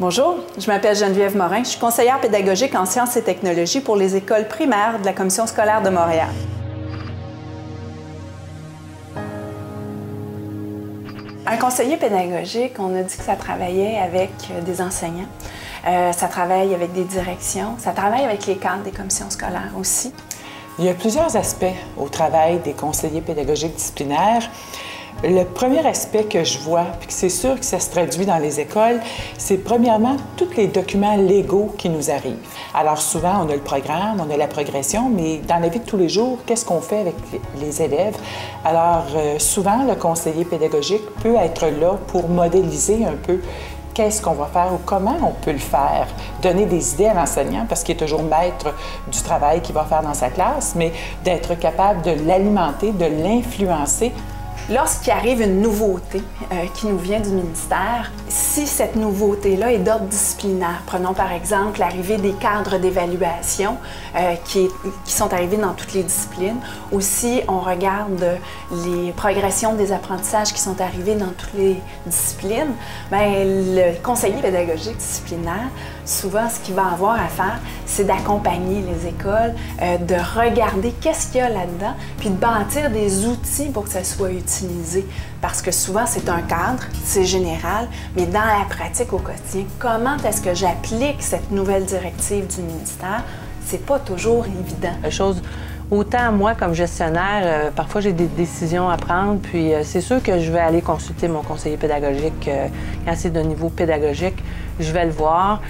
Bonjour, je m'appelle Geneviève Morin. Je suis conseillère pédagogique en sciences et technologies pour les écoles primaires de la Commission scolaire de Montréal. Un conseiller pédagogique, on a dit que ça travaillait avec des enseignants, ça travaille avec des directions, ça travaille avec les cadres des commissions scolaires aussi. Il y a plusieurs aspects au travail des conseillers pédagogiques disciplinaires. Le premier aspect que je vois, puis c'est sûr que ça se traduit dans les écoles, c'est premièrement tous les documents légaux qui nous arrivent. Alors souvent, on a le programme, on a la progression, mais dans la vie de tous les jours, qu'est-ce qu'on fait avec les élèves? Alors souvent, le conseiller pédagogique peut être là pour modéliser un peu qu'est-ce qu'on va faire ou comment on peut le faire, donner des idées à l'enseignant parce qu'il est toujours maître du travail qu'il va faire dans sa classe, mais d'être capable de l'alimenter, de l'influencer. Lorsqu'il arrive une nouveauté qui nous vient du ministère, si cette nouveauté-là est d'ordre disciplinaire, prenons par exemple l'arrivée des cadres d'évaluation qui sont arrivés dans toutes les disciplines, ou si on regarde les progressions des apprentissages qui sont arrivés dans toutes les disciplines, bien, le conseiller pédagogique disciplinaire, souvent ce qu'il va avoir à faire, c'est d'accompagner les écoles, de regarder qu'est-ce qu'il y a là-dedans, puis de bâtir des outils pour que ça soit utilisé. Parce que souvent, c'est un cadre, c'est général, mais dans la pratique au quotidien, comment est-ce que j'applique cette nouvelle directive du ministère? C'est pas toujours évident. Autant moi, comme gestionnaire, parfois j'ai des décisions à prendre, puis c'est sûr que je vais aller consulter mon conseiller pédagogique quand c'est de niveau pédagogique, je vais le voir.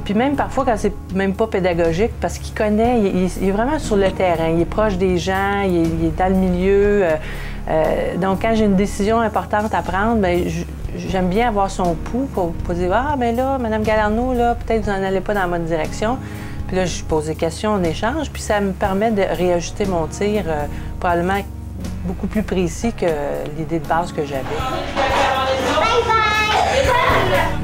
Puis même parfois quand c'est même pas pédagogique, parce qu'il connaît, il est vraiment sur le terrain, il est proche des gens, il est dans le milieu. Donc quand j'ai une décision importante à prendre, bien, j'aime bien avoir son pouls pour dire « Ah, bien là, Mme Galarneau, là, peut-être vous n'en allez pas dans la bonne direction. » Puis là, je pose des questions, on échange, puis ça me permet de réajuster mon tir probablement beaucoup plus précis que l'idée de base que j'avais. Bye bye!